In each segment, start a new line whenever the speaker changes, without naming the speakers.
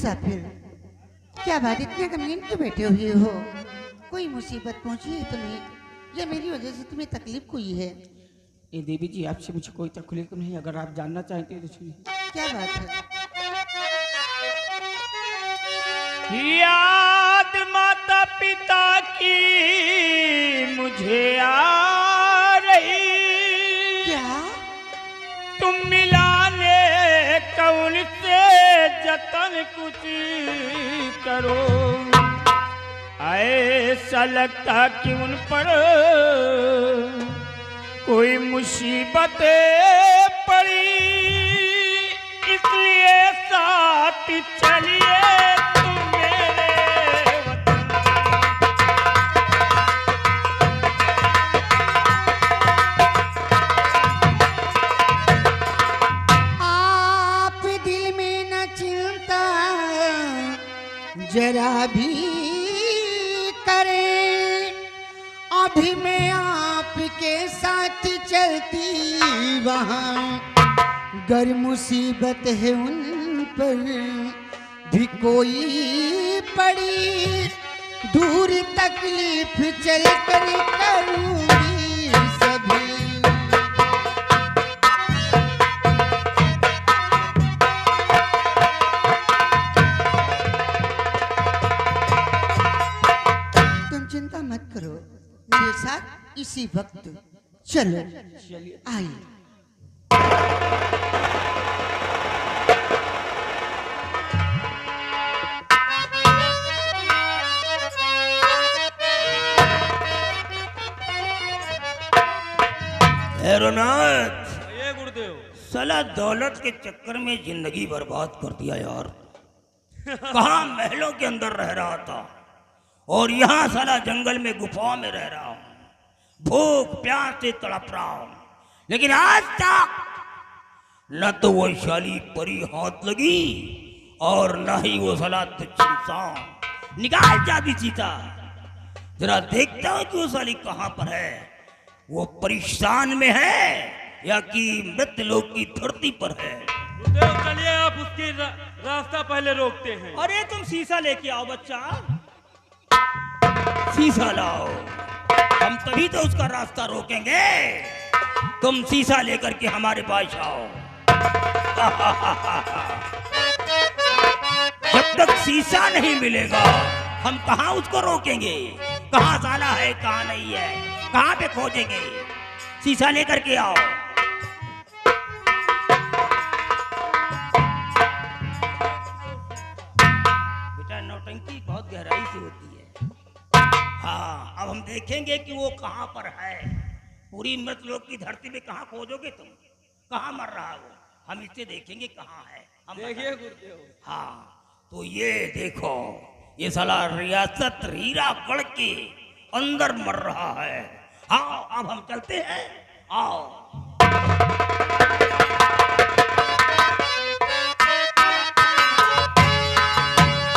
मुसाफिर, क्या बात इतने गमगीन क्यों बैठे हुए हो? कोई मुसीबत पहुंची है तुम्हें या मेरी वजह से तुम्हें तकलीफ हुई है?
ये देवी जी, आपसे मुझे कोई तकलीफ नहीं, अगर आप जानना चाहते तो सुनिए।
क्या बात है?
याद माता पिता की मुझे आ रही,
क्या?
तुम मिलाने कौन से जतन कुछ करो, ऐसा लगता कि उन पर कोई मुसीबत पड़ी, इसलिए साथ चलिए तुम मेरे वतन।
आप दिल में न चिंता जरा भी करें, अभी मैं आपके साथ चलती वहाँ, गर मुसीबत है उन पर भी कोई पड़ी, दूर तकलीफ चल कर करूँगी सभी। तुम चिंता मत करो, मेरे साथ इसी वक्त चलो।
चलिए।
आइए।
हैरोनाथ,
ये गुरुदेव।
साला दौलत के चक्कर में जिंदगी बर्बाद कर दिया यार। कहाँ महलों के अंदर रह रहा था और यहाँ साला जंगल में गुफाओं में रह रहा हूँ, भूख प्यास से तड़प रहा हूँ, लेकिन आज तक न तो वो शाली परी हाथ लगी और न ही वो साला तुच्छ इंसान। निकाल जा भी चीता, जरा देखता हूँ कि वो साली कहाँ पर है, वो परेशान में है या कि मृत लोक की धरती पर है।
गुरुदेव चलिए, आप उसकी रास्ता पहले रोकते हैं।
अरे तुम शीशा लेके आओ बच्चा, शीशा लाओ, हम तभी तो उसका रास्ता रोकेंगे। तुम शीशा लेकर के हमारे पास आओ। जब तक शीशा नहीं मिलेगा हम कहाँ उसको रोकेंगे, कहाँ साला है कहाँ नहीं है, कहाँ पे खोजेंगे। शीशा लेकर के आओ। बेटा नौटंकी बहुत गहराई से होती है। हाँ, अब हम देखेंगे कि वो कहाँ पर है। पूरी मृत लोक की धरती में कहाँ खोजोगे तुम, कहाँ मर रहा है वो, हम इससे देखेंगे कहाँ है। हम
देखिए गुरुदेव।
हाँ, तो ये देखो, ये साला रियासत हीरागढ़ के अंदर मर रहा है। हाँ, अब हम चलते हैं, आओ।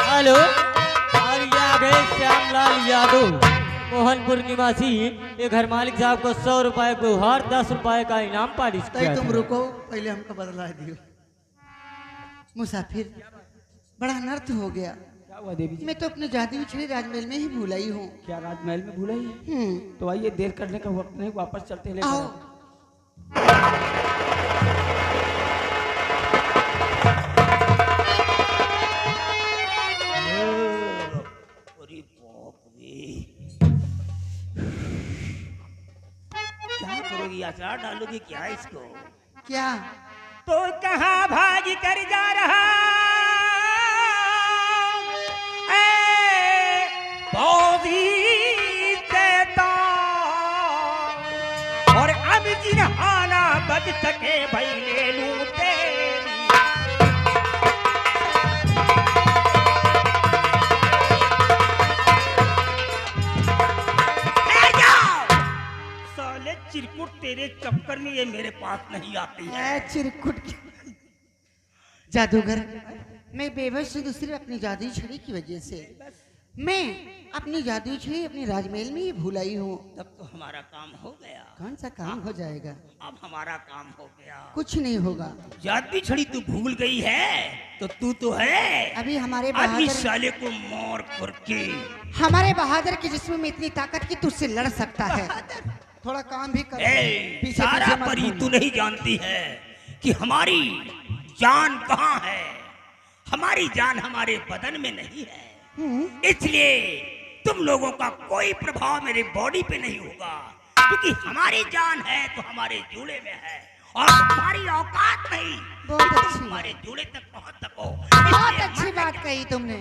हेलो, और ये आ गए श्यामलाल यादव, मोहनपुर निवासी। ये घर मालिक साहब को 100 रुपए को हर 10 रुपए का इनाम पारिश किया
तुम
था।
रुको, पहले हमको बदला दियो। मुसाफिर, बड़ा अनर्थ हो गया।
क्या हुआ देवी जी?
मैं तो अपने जादुई छड़ी राजमहल में ही भूल आई हूँ।
क्या राजमहल में भूला ही? तो आइए, देर करने का वक्त नहीं, वापस चलते हैं लेकर।
आओ।
अरे बाप रे, क्या करोगी, अचार डालोगी क्या इसको?
क्या?
तो कहाँ भाग कर जा रहा ऐ बौदी शैतान, और अब जिन्हाना बच सके भाई ले लूं तेरी। ले जाओ। साले चिरकुट, तेरे चक्कर में ये मेरे पास नहीं आती है।
ऐ चिरकुट की जादूगर, मैं बेबस हूँ दूसरी अपनी जादुई छड़ी की वजह से। मैं अपनी जादुई छड़ी अपने राजमहल में ही भुलाई हूँ।
तब तो हमारा काम हो गया।
कौन सा काम हो जाएगा?
अब हमारा काम हो गया।
कुछ नहीं होगा।
जादुई छड़ी तू भूल गई है तो तू तो है
अभी हमारे
आदमी
बहादुर
साले को मार करके।
हमारे बहादुर के जिस्म में इतनी ताकत की तुझसे लड़ सकता है। थोड़ा काम भी कर।
ए,
पीछे
सारा
पीछे मत
परी
घूम।
तू नहीं जानती है कि हमारी जान कहाँ है। हमारी जान हमारे बदन में नहीं है, इसलिए तुम लोगों का कोई प्रभाव मेरे बॉडी पे नहीं होगा, क्योंकि हमारी जान है तो हमारे जूड़े में है और तुम्हारी औकात नहीं।
बहुत अच्छी
हमारे जूड़े तक पहुंच सको।
बहुत अच्छी बात कही तुमने।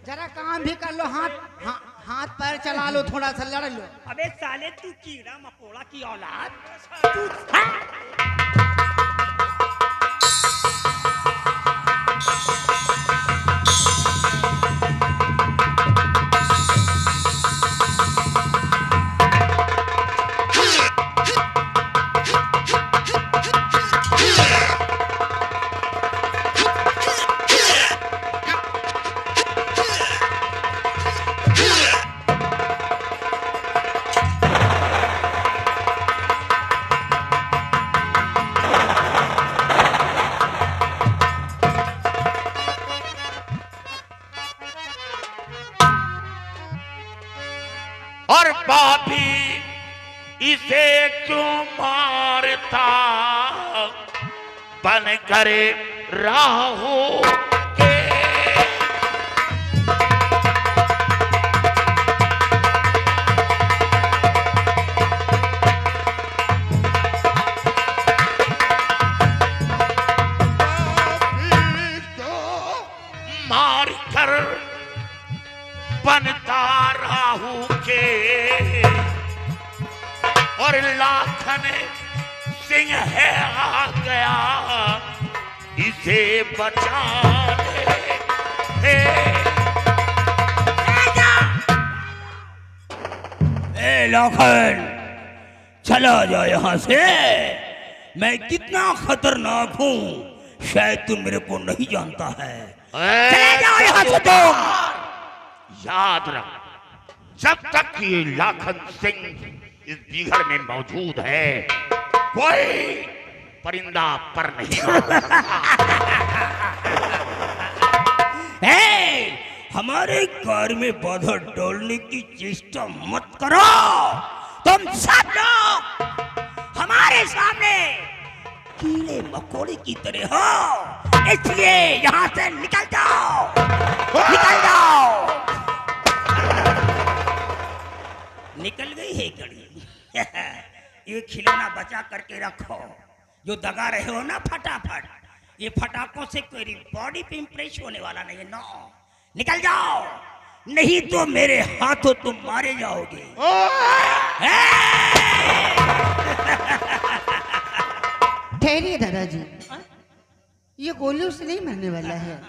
जरा काम भी कर लो, हाथ पैर चला लो, थोड़ा सा लड़ लो।
अबे साले तू कीड़ा मकोड़ा की औलाद तू, हाँ?
और पापी इसे क्यों मारता, बन करे राहु के। मार कर बनता राहु के, और लाखन सिंह है आ गया इसे बचाने।
ए लाखन, चला जा यहाँ से। मैं कितना खतरनाक हूँ शायद तू मेरे को नहीं जानता है। चले जाओ यहाँ से तुम।
याद रख, जब तक ये लाखन सिंह इस बिघड़ में मौजूद है, कोई परिंदा पर नहीं
ए, हमारे कार में बाधा डालने की चेष्टा मत करो। तुम सब लोग हमारे सामने कीड़े मकोड़े की तरह हो, इसलिए यहाँ से निकल जाओ, निकल जाओ। निकल गई है घड़ी। ये खिलौना बचा करके रखो, जो दगा रहे हो ना फटाफट। ये फटाकों से कोई बॉडी पे इंप्रेस होने वाला नहीं है। नो, निकल जाओ, नहीं तो मेरे हाथों तुम मारे जाओगे।
ठहरिए दादाजी, ये गोलियों से नहीं मरने वाला है।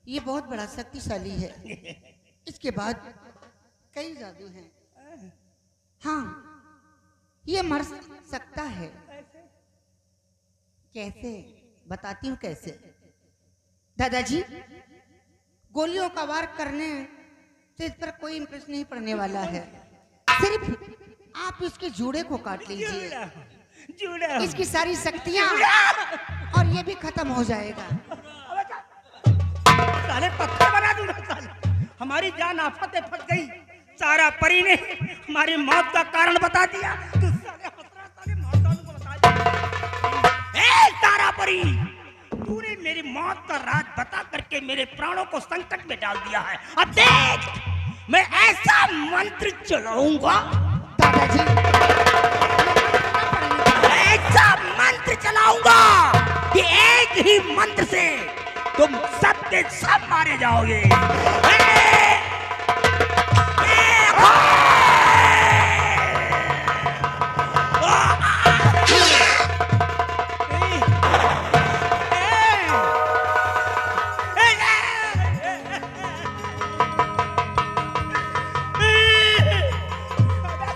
ये बहुत बड़ा शक्तिशाली है। इसके बाद कई जादू हैं। हाँ, ये मर सकता है। कैसे बताती हूँ कैसे। दादाजी, गोलियों का वार करने से इस पर कोई इंप्रेस नहीं पड़ने वाला है। सिर्फ आप इसके जूड़े को काट लीजिए, इसकी सारी शक्तियाँ और ये भी खत्म हो जाएगा।
साले पत्थर बना दूंगा साले। हमारी जान आफत में फंस गई। सारा परी ने हमारी मौत का कारण बता दिया। तू साले हसरा साले मार डालूंगा बता दिया। ए तारा परी, तूने मेरी मौत का राज बता करके मेरे प्राणों को संकट में डाल दिया है। अब देख, मैं ऐसा मंत्र चलाऊंगा
दादाजी,
ऐसा मंत्र चलाऊंगा कि एक ही मंत्र से तुम सब के सब मारे जाओगे।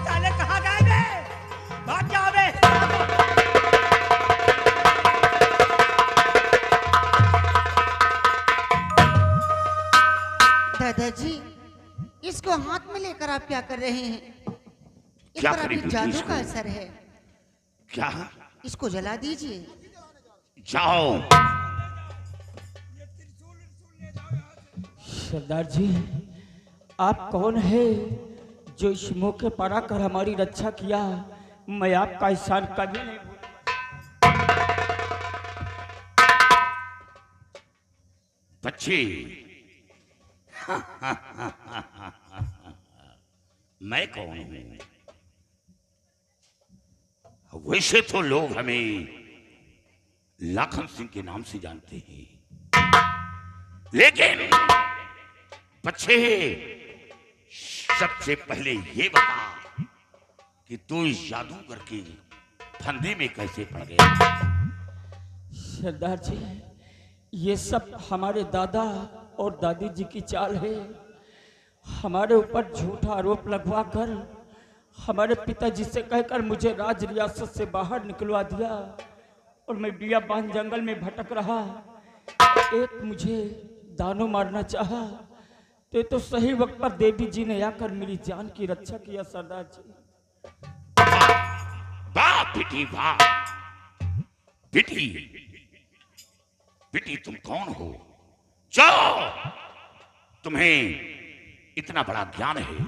साले कहाँ गए बे? भाग जाओ बे।
क्या कर रहे हैं? इस
क्या
पर
करें
अभी
बेटी
जादू
इसको?
का असर है।
क्या?
इसको जला दीजिए।
जाओ।
सरदार जी, आप कौन है जो इस मौके पर आकर हमारी रक्षा किया? मैं आपका एहसान कभी नहीं भूलूंगा।
बच्चे, मैं कौन हूं? वैसे तो लोग हमें लाखन सिंह के नाम से जानते हैं, लेकिन बच्चे, सबसे पहले ये बता कि तू इस जादूगर के फंदे में कैसे पड़ गया?
सरदार जी, ये सब हमारे दादा और दादी जी की चाल है। हमारे ऊपर झूठा आरोप लगवाकर हमारे पिताजी से कहकर मुझे राज रियासत से बाहर निकलवा दिया और मैं बियाबान जंगल में भटक रहा। एक मुझे दानों मारना चाहा तो सही वक्त पर देवी जी ने आकर मेरी जान की रक्षा किया। सरदार जी,
वाह बेटी, वाह बेटी। बेटी, तुम कौन हो? जाओ, तुम्हें इतना बड़ा ज्ञान है,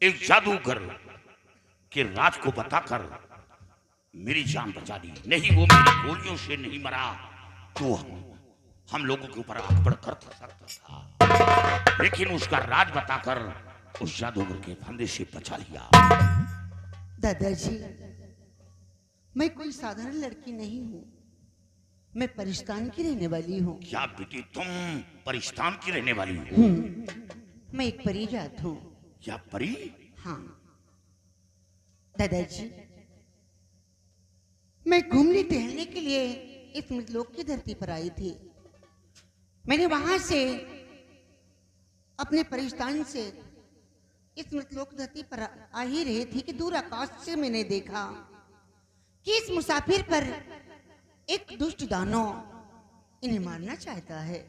एक जादूगर के राज को बताकर मेरी जान बचा दी। नहीं, वो मेरी गोलियों से नहीं मरा तो हम लोगों के ऊपर आक्रमण कर सकता था, लेकिन उसका राज बताकर उस जादूगर के फंदे से बचा लिया।
दादाजी, मैं कोई साधारण लड़की नहीं हूँ, मैं परिस्तान की रहने वाली हूँ।
क्या बेटी, तुम परिस्तान की रहने वाली हो?
मैं एक परी जात हूँ।
क्या परी?
हाँ दादाजी, मैं घूमने टहलने के लिए इस मृतलोक की धरती पर आई थी। मैंने वहां से अपने परिस्तान से इस मृतलोक धरती पर आ ही रही थी कि दूर आकाश से मैंने देखा कि इस मुसाफिर पर एक दुष्ट दानव इन्हें मारना चाहता है।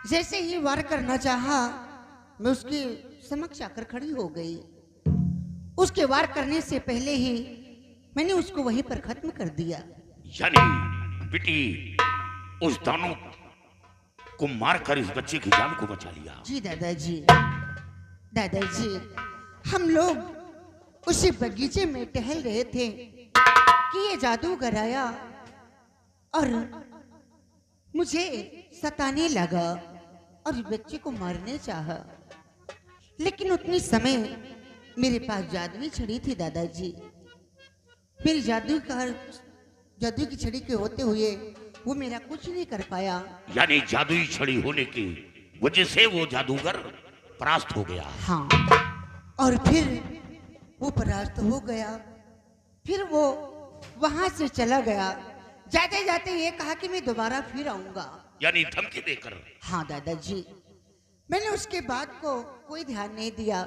जैसे ही वार करना चाहा, मैं उसके समक्ष आकर खड़ी हो गई। उसके वार करने से पहले ही मैंने उसको वहीं पर खत्म कर दिया।
यानी बेटी, उस दानव को मारकर इस बच्चे की जान को बचा लिया।
जी दादाजी। दादाजी, हम लोग उसी बगीचे में टहल रहे थे कि ये जादूगर आया और मुझे सताने लगा और बच्चे को मारने चाहा, लेकिन उतनी समय मेरे पास जादुई छड़ी थी दादाजी। मेरी जादू की छड़ी के होते हुए वो मेरा कुछ नहीं कर पाया।
यानी जादुई छड़ी होने की वजह से वो जादूगर परास्त हो गया।
हाँ, और फिर वो परास्त हो गया। फिर वो वहां से चला गया। जाते जाते ये कहा कि मैं दोबारा फिर आऊंगा,
यानी धमकी देकर।
हाँ दादाजी, मैंने उसके बाद को कोई ध्यान नहीं दिया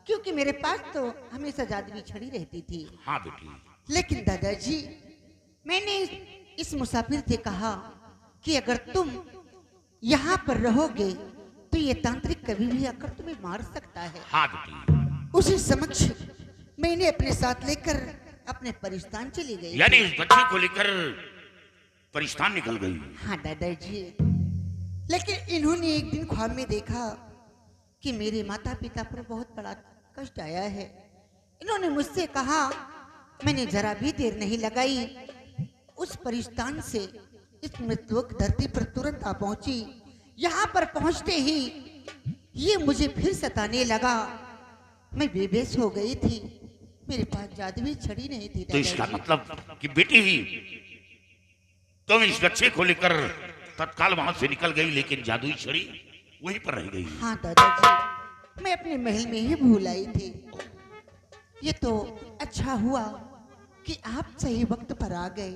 क्योंकि मेरे पास तो हमेशा जादुई छड़ी रहती थी।
हाँ बेटी।
लेकिन दादाजी, मैंने इस मुसाफिर से कहा कि अगर तुम यहाँ पर रहोगे तो ये तांत्रिक कभी भी आकर तुम्हें मार सकता है।
हाँ बेटी।
उसी समक्ष मैंने अपने साथ लेकर अपने परिस्तान चली गई।
यानी इस बच्चे को लेकर परिस्तान निकल गई।
हाँ दादाजी, लेकिन इन्होंने एक दिन ख्वाब में देखा कि मेरे माता पिता पर बहुत बड़ा कष्ट आया है। इन्होंने मुझसे कहा, मैंने जरा भी देर नहीं लगाई, उस परिस्तान से इस मृतलोक धरती पर तुरंत आ पहुंची। यहाँ पर पहुंचते ही ये मुझे फिर सताने लगा। मैं बेबस हो गई थी, मेरे पास जादुई छड़ी नहीं थी।
तो इसका मतलब कि बेटी तुम इस बच्चे को लेकर तत्काल वहां से निकल गई, लेकिन जादुई छड़ी वहीं पर रह गई।
हाँ दादाजी, मैं अपने महल में ही भूल आई थी। ये तो अच्छा हुआ कि आप सही वक्त पर आ गए,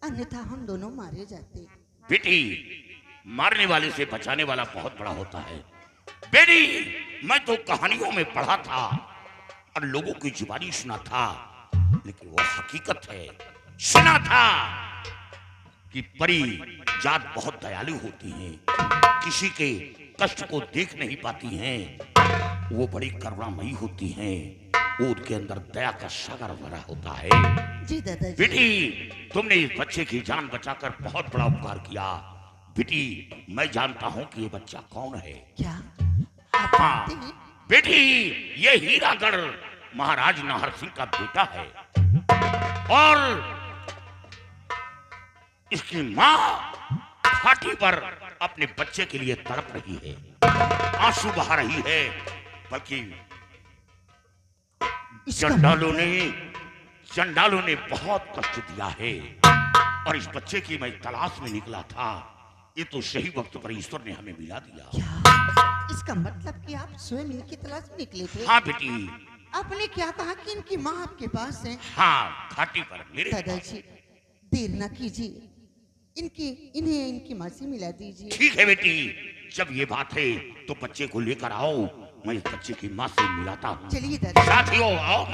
अन्यथा हम दोनों मारे जाते।
बेटी, मारने वाले से बचाने वाला बहुत बड़ा होता है। बेटी, मैं तो कहानियों में पढ़ा था और लोगों की जुबानी सुना था, लेकिन वो हकीकत है। सुना था कि परी जात बहुत दयालु होती हैं, किसी के कष्ट को देख नहीं पाती हैं, वो बड़ी करुणामयी होती हैं, वो उनके अंदर दया का सागर भरा होता है।
जी दादाजी।
बेटी, तुमने इस बच्चे की जान बचाकर बहुत बड़ा उपकार किया। बेटी, मैं जानता हूं कि ये बच्चा कौन है।
क्या आप
हाँ
जानते हैं?
बेटी, ये हीरागढ़ महाराज नाहर सिंह का बेटा है और इसकी माँ घाटी पर अपने बच्चे के लिए तड़प रही है, आंसू बहा रही है। बल्कि
इसका
चंडालों ने बहुत कष्ट दिया है और इस बच्चे की मैं तलाश में निकला था। ये तो सही वक्त पर ईश्वर ने हमें मिला दिया।
क्या इसका मतलब कि आप स्वयं इनकी तलाश में निकले थे?
हाँ बेटी।
आपने क्या कहा कि इनकी माँ आपके पास है?
हाँ, घाटी पर मेरे पास।
दादाजी, देर न कीजिए, इन्हें इनकी माँ से मिला दीजिए।
ठीक है बेटी, जब ये बात है तो बच्चे को लेकर आओ, मैं इस बच्चे की माँ से मिलाता हूँ।
चलिए दादा।
साथियों आओ।